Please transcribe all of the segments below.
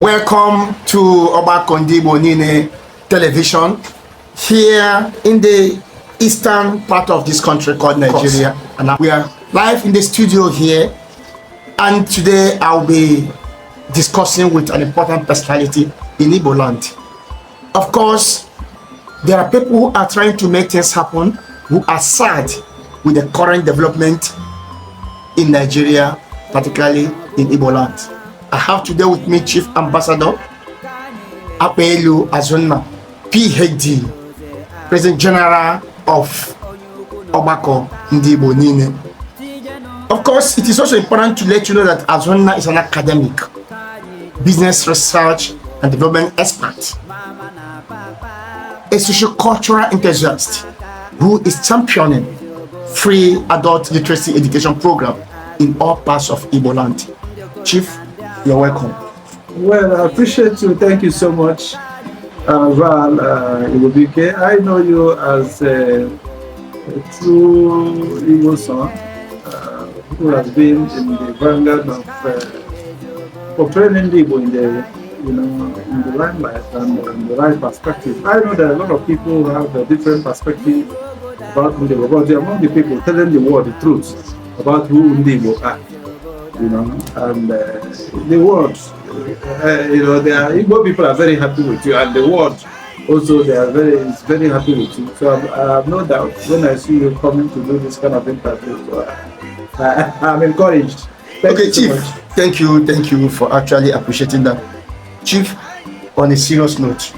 Welcome to Ogbako Ndigbo Nile television here in the eastern part of this country called Nigeria. And we are live in the studio here. And today I'll be discussing with an important personality in Igbo land. Of course, there are people who are trying to make things happen, who are sad with the current development in Nigeria, particularly in Igbo land. I have today with me Chief Ambassador Apelu Azunna, PhD, President General of Ogbako Ndigbo Nile. Of course, it is also important to let you know that Azunna is an academic, business research and development expert, a socio-cultural enthusiast who is championing free adult literacy education program in all parts of Igbo land. Chief, you're welcome. Well, I appreciate you. Thank you so much, Val Igobike. I know you as a true Igbo son who has been in the vanguard of portraying Igbo in the in the limelight and the right perspective. I know that a lot of people have a different perspective about Ndigbo, but they're among the people telling the world the truth about who Ndigbo are. And the world, the Igbo people are very happy with you, and the world also is very happy with you. So I have no doubt when I see you coming to do this kind of interview. So I'm encouraged. Thank you, Chief. Thank you for actually appreciating that. Chief, on a serious note,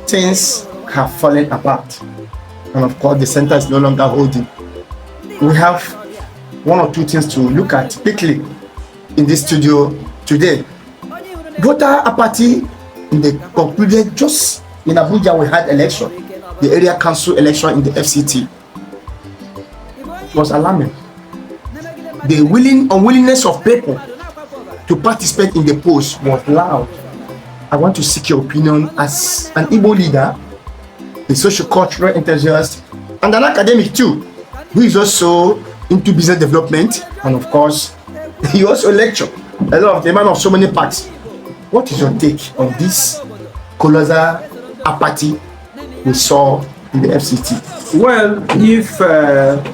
things have fallen apart, and of course the center is no longer holding. We have one or two things to look at quickly in this studio today. Voter apathy in the concluded just in Abuja. We had election, the area council election in the FCT. It was alarming. The unwillingness of people to participate in the polls was loud. I want to seek your opinion as an Igbo leader, a socio-cultural enthusiast, and an academic too, who is also into business development, and of course he also lecture a lot of the man of so many parts. What is your take on this colossal apathy we saw in the FCT? Well, if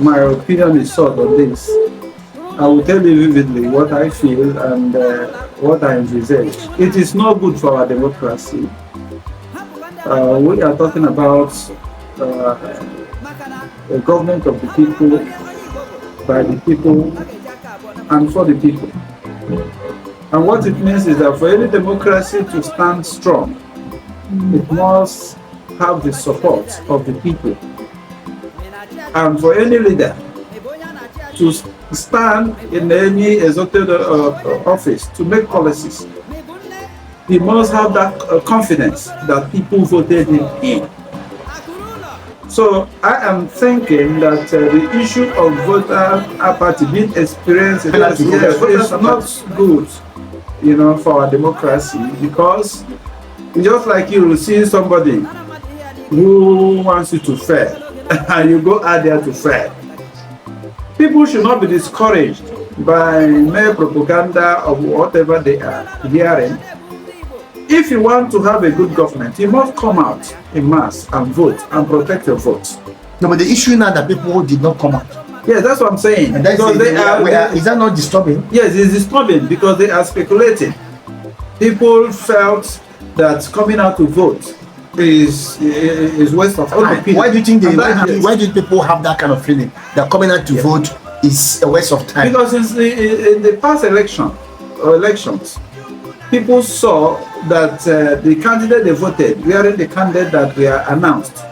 my opinion is sought on this, I will tell you vividly what I feel and what I envisage. It is not good for our democracy. We are talking about a government of the people, by the people, and for the people. And what it means is that for any democracy to stand strong, it must have the support of the people. And for any leader to stand in any exalted office to make policies, he must have that confidence that people voted him in. So I am thinking that the issue of voter apathy being experienced is not good, for our democracy, because just like you see somebody who wants you to fail and you go out there to fail. People should not be discouraged by mere propaganda of whatever they are hearing. If you want to have a good government, you must come out in mass and vote and protect your vote. No, but the issue now that people did not come out. Yes, that's what I'm saying. And is that not disturbing? Yes, it's disturbing because they are speculating. People felt that coming out to vote is waste of time. Why do you think why do people have that kind of feeling that coming out to vote is a waste of time? Because in the past elections, people saw that the candidate they voted weren't the candidate that were announced.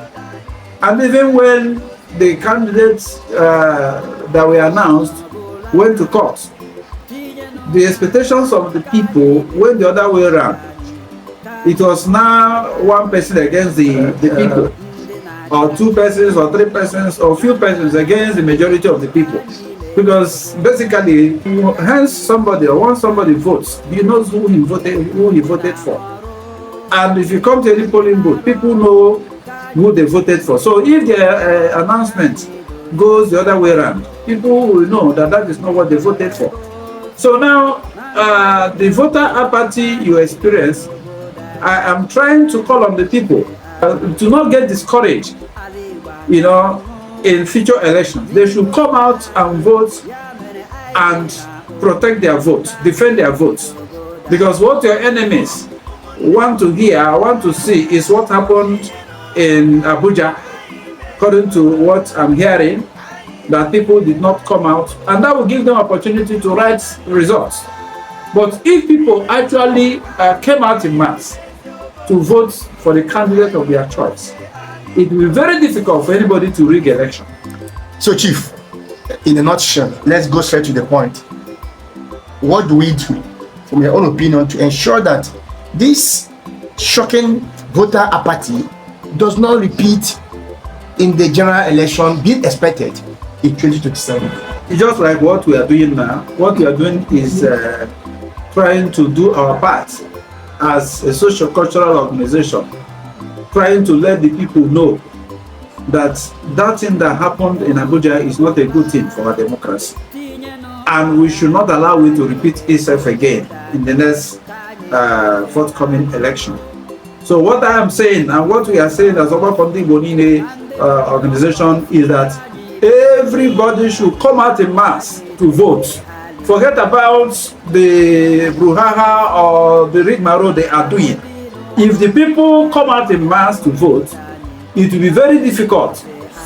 And even when the candidates that were announced went to court, the expectations of the people went the other way around. It was now one person against the people, or two persons, or three persons, or few persons against the majority of the people. Because basically, once somebody votes, you know who he voted for. And if you come to any polling booth, people know who they voted for. So if the announcement goes the other way around, people will know that that is not what they voted for. So now the voter apathy you experience, I am trying to call on the people to not get discouraged, in future elections. They should come out and vote and protect their votes, defend their votes. Because what your enemies want to hear, want to see is what happened in Abuja, according to what I'm hearing, that people did not come out, and that will give them opportunity to write results. But if people actually came out in mass to vote for the candidate of their choice, it will be very difficult for anybody to rig election. So, Chief, in a nutshell, let's go straight to the point. What do we do, from your own opinion, to ensure that this shocking voter apathy does not repeat in the general election being expected in 2027? It's just like what we are doing now. What we are doing is trying to do our part as a socio-cultural organization, trying to let the people know that that thing that happened in Abuja is not a good thing for our democracy, and we should not allow it to repeat itself again in the next forthcoming election. So what I am saying, and what we are saying as Ogbako Ndigbo Nile organization, is that everybody should come out in mass to vote. Forget about the brouhaha or the rigmarole they are doing. If the people come out in mass to vote, it will be very difficult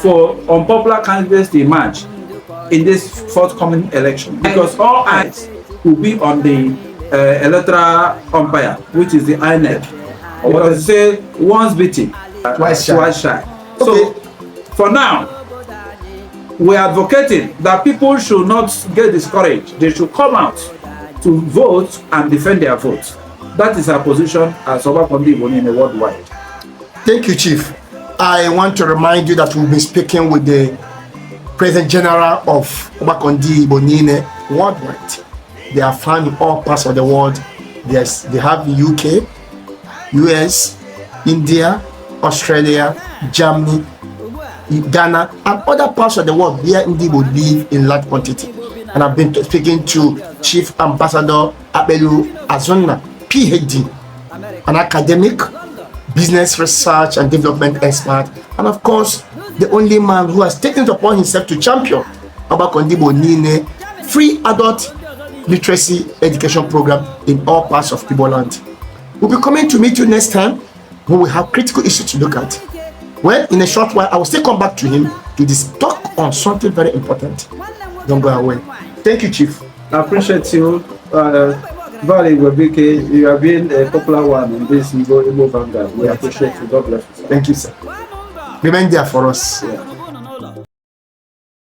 for unpopular candidates to emerge in this forthcoming election, because all eyes will be on the electoral umpire, which is the INEC. Because they say once beaten, twice shy. Okay. So for now, we are advocating that people should not get discouraged. They should come out to vote and defend their votes. That is our position as Ogbako Ndigbo Nile worldwide. Thank you, Chief. I want to remind you that we'll be speaking with the President General of Ogbako Ndigbo Nile worldwide. They are found in all parts of the world. Yes, they have the UK, US, India, Australia, Germany, Ghana, and other parts of the world where Ndigbo live in large quantity. And I've been speaking to Chief Ambassador Abelu Azonna, PhD, an academic, business research and development expert, and of course, the only man who has taken it upon himself to champion Ogbako Ndigbo Nile free adult literacy education program in all parts of Igbo land. We'll be coming to meet you next time when we have critical issues to look at. Well, in a short while, I will still come back to him to talk on something very important. Don't go away. Thank you, Chief. I appreciate you. Vali Webike, you have been a popular one in this Igbo Vanguard. We appreciate you. God bless you. Thank you, sir. Remain there for us. Yeah.